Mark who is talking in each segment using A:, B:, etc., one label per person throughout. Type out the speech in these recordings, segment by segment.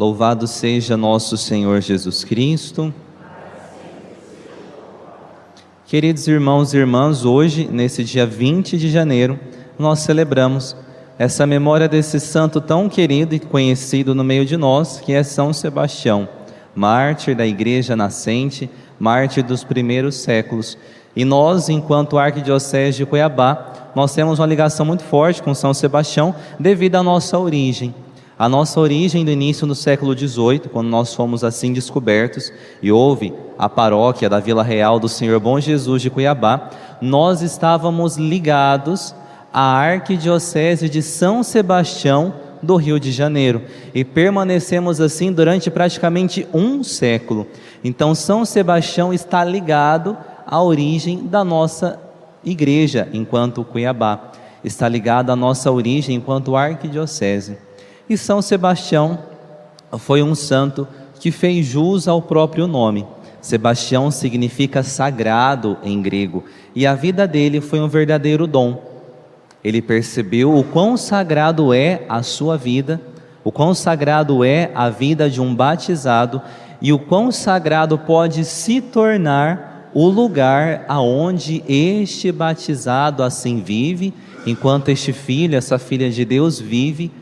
A: Louvado seja nosso Senhor Jesus Cristo. Queridos irmãos e irmãs, hoje, nesse dia 20 de janeiro, nós celebramos essa memória desse santo tão querido e conhecido no meio de nós, que é São Sebastião, mártir da Igreja nascente, mártir dos primeiros séculos. E nós, enquanto Arquidiocese de Cuiabá, nós temos uma ligação muito forte com São Sebastião devido à nossa origem. A nossa origem do início do século XVIII, quando nós fomos assim descobertos e houve a paróquia da Vila Real do Senhor Bom Jesus de Cuiabá, nós estávamos ligados à Arquidiocese de São Sebastião do Rio de Janeiro e permanecemos assim durante praticamente um século. Então São Sebastião está ligado à origem da nossa igreja enquanto Cuiabá, está ligado à nossa origem enquanto Arquidiocese. E São Sebastião foi um santo que fez jus ao próprio nome. Sebastião significa sagrado em grego, e a vida dele foi um verdadeiro dom. Ele percebeu o quão sagrado é a sua vida, o quão sagrado é a vida de um batizado, e o quão sagrado pode se tornar o lugar aonde este batizado assim vive, enquanto este filho, essa filha de Deus vive,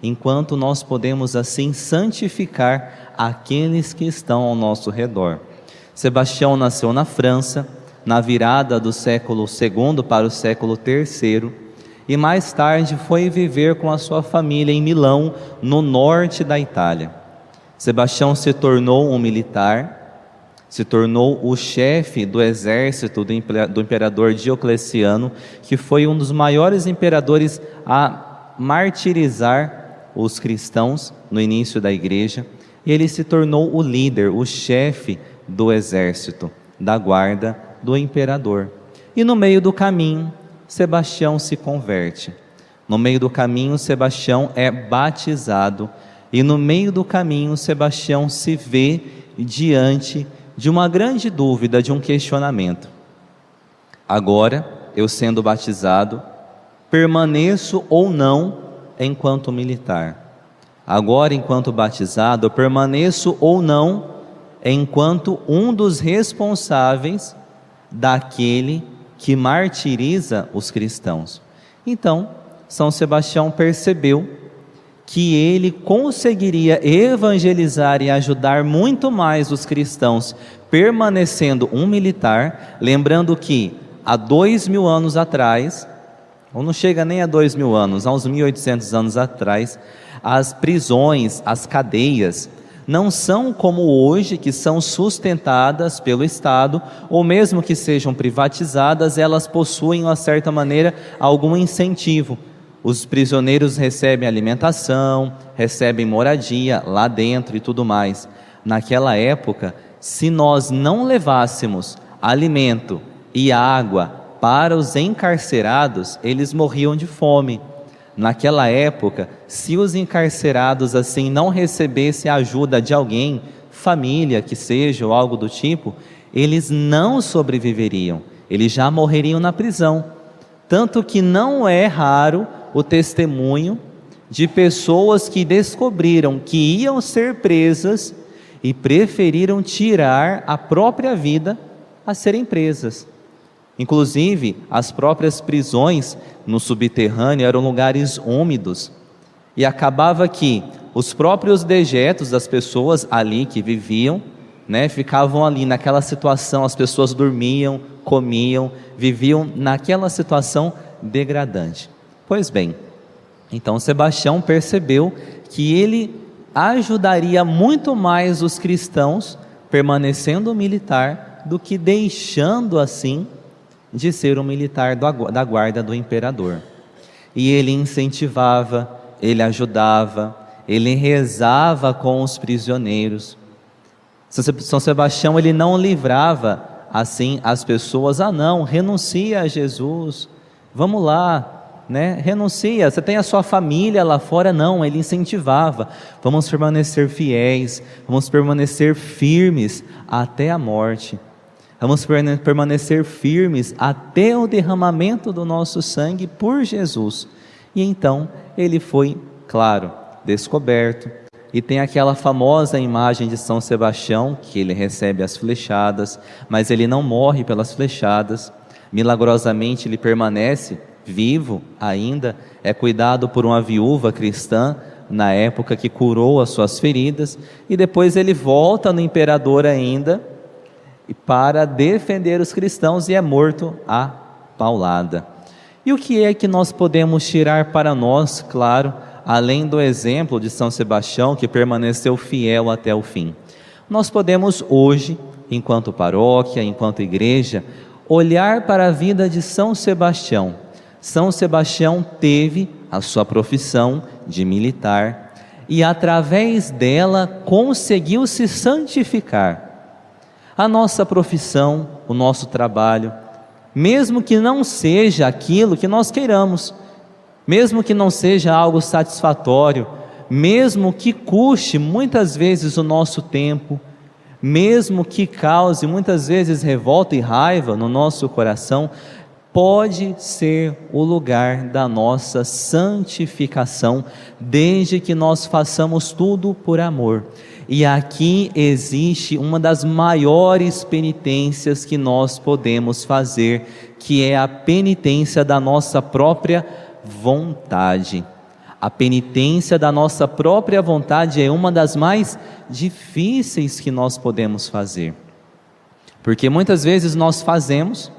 A: enquanto nós podemos assim santificar aqueles que estão ao nosso redor. Sebastião nasceu na França, na virada do século II para o século III, e mais tarde foi viver com a sua família em Milão, no norte da Itália. Sebastião se tornou um militar, se tornou o chefe do exército do imperador Diocleciano, que foi um dos maiores imperadores a martirizar os cristãos no início da igreja, e ele se tornou o líder, o chefe do exército, da guarda do imperador. E no meio do caminho, Sebastião se converte. No meio do caminho, Sebastião é batizado, e no meio do caminho, Sebastião se vê diante de uma grande dúvida, de um questionamento. Agora, eu sendo batizado, permaneço ou não enquanto militar? Agora, enquanto batizado, eu permaneço ou não enquanto um dos responsáveis daquele que martiriza os cristãos? Então, São Sebastião percebeu que ele conseguiria evangelizar e ajudar muito mais os cristãos permanecendo um militar, lembrando que há 2000 anos atrás, ou não chega nem a 2000 anos, há uns 1800 anos atrás, as prisões, as cadeias, não são como hoje, que são sustentadas pelo Estado, ou mesmo que sejam privatizadas, elas possuem, de uma certa maneira, algum incentivo. Os prisioneiros recebem alimentação, recebem moradia lá dentro e tudo mais. Naquela época, se nós não levássemos alimento e água para os encarcerados, eles morriam de fome. Naquela época, se os encarcerados assim não recebessem a ajuda de alguém, família que seja ou algo do tipo, eles não sobreviveriam, eles já morreriam na prisão. Tanto que não é raro o testemunho de pessoas que descobriram que iam ser presas e preferiram tirar a própria vida a serem presas. Inclusive, as próprias prisões no subterrâneo eram lugares úmidos, e acabava que os próprios dejetos das pessoas ali que viviam, ficavam ali naquela situação, as pessoas dormiam, comiam, viviam naquela situação degradante. Pois bem, então Sebastião percebeu que ele ajudaria muito mais os cristãos permanecendo militar do que deixando assim de ser um militar da guarda do imperador. E ele incentivava, ele ajudava, ele rezava com os prisioneiros. São Sebastião, ele não livrava assim as pessoas, não, renuncia a Jesus, vamos lá, renuncia, você tem a sua família lá fora. Não, ele incentivava, vamos permanecer fiéis, vamos permanecer firmes até a morte. Vamos permanecer firmes até o derramamento do nosso sangue por Jesus. E então ele foi, claro, descoberto, e tem aquela famosa imagem de São Sebastião, que ele recebe as flechadas, mas ele não morre pelas flechadas, milagrosamente ele permanece vivo ainda, é cuidado por uma viúva cristã, na época que curou as suas feridas, e depois ele volta no imperador ainda, para defender os cristãos, e é morto à paulada. E o que é que nós podemos tirar para nós, claro, além do exemplo de São Sebastião, que permaneceu fiel até o fim? Nós podemos hoje, enquanto paróquia, enquanto igreja, olhar para a vida de São Sebastião. São Sebastião teve a sua profissão de militar e através dela conseguiu se santificar. A nossa profissão, o nosso trabalho, mesmo que não seja aquilo que nós queiramos, mesmo que não seja algo satisfatório, mesmo que custe muitas vezes o nosso tempo, mesmo que cause muitas vezes revolta e raiva no nosso coração, pode ser o lugar da nossa santificação, desde que nós façamos tudo por amor. E aqui existe uma das maiores penitências que nós podemos fazer, que é a penitência da nossa própria vontade. A penitência da nossa própria vontade é uma das mais difíceis que nós podemos fazer, porque muitas vezes nós fazemos,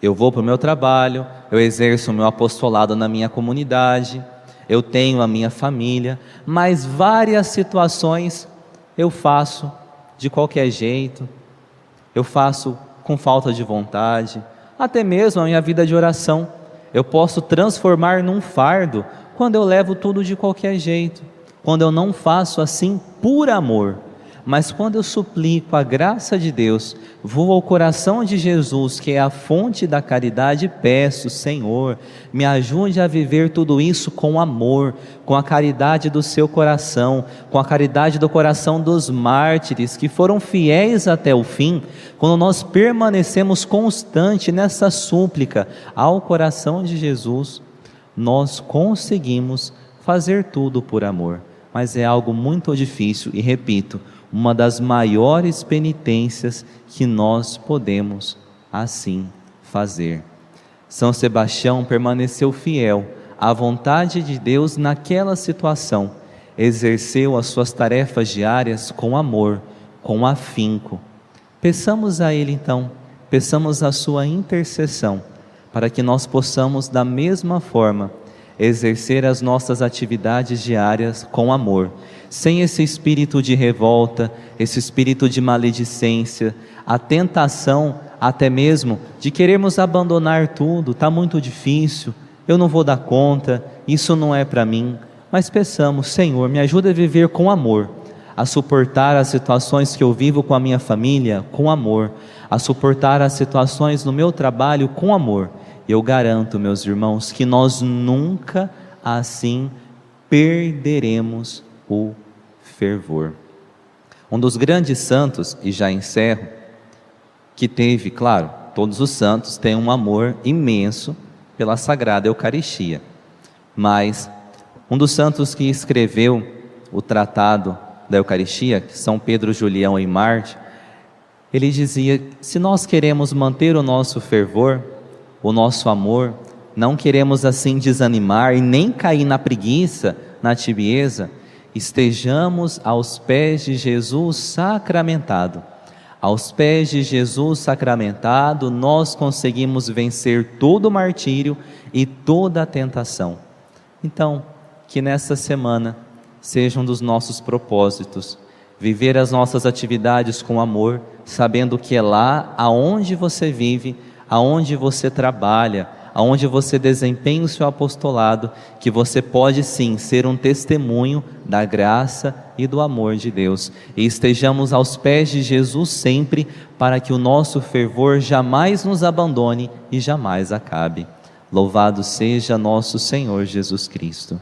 A: eu vou para o meu trabalho, eu exerço o meu apostolado na minha comunidade, eu tenho a minha família, mas várias situações eu faço de qualquer jeito, eu faço com falta de vontade, até mesmo a minha vida de oração, eu posso transformar num fardo, quando eu levo tudo de qualquer jeito, quando eu não faço assim por amor, mas quando eu suplico a graça de Deus, vou ao coração de Jesus, que é a fonte da caridade, e peço: Senhor, me ajude a viver tudo isso com amor, com a caridade do seu coração, com a caridade do coração dos mártires, que foram fiéis até o fim. Quando nós permanecemos constante nessa súplica ao coração de Jesus, nós conseguimos fazer tudo por amor, mas é algo muito difícil e, repito, uma das maiores penitências que nós podemos assim fazer. São Sebastião permaneceu fiel à vontade de Deus naquela situação, exerceu as suas tarefas diárias com amor, com afinco. Peçamos a Ele então, peçamos a sua intercessão, para que nós possamos da mesma forma exercer as nossas atividades diárias com amor, sem esse espírito de revolta, esse espírito de maledicência, a tentação até mesmo de querermos abandonar tudo. Está muito difícil, eu não vou dar conta, isso não é para mim. Mas peçamos: Senhor, me ajuda a viver com amor, a suportar as situações que eu vivo com a minha família com amor, a suportar as situações no meu trabalho com amor. Eu garanto, meus irmãos, que nós nunca assim perderemos o fervor. Um dos grandes santos, e já encerro, que teve, claro, todos os santos têm um amor imenso pela Sagrada Eucaristia, mas um dos santos que escreveu o Tratado da Eucaristia, São Pedro Julião e Marte, ele dizia: se nós queremos manter o nosso fervor, o nosso amor, não queremos assim desanimar e nem cair na preguiça, na tibieza, estejamos aos pés de Jesus sacramentado. Aos pés de Jesus sacramentado, nós conseguimos vencer todo o martírio e toda a tentação. Então, que nessa semana seja um dos nossos propósitos, viver as nossas atividades com amor, sabendo que é lá aonde você vive, aonde você trabalha, aonde você desempenha o seu apostolado, que você pode sim ser um testemunho da graça e do amor de Deus, e estejamos aos pés de Jesus sempre, para que o nosso fervor jamais nos abandone e jamais acabe. Louvado seja nosso Senhor Jesus Cristo.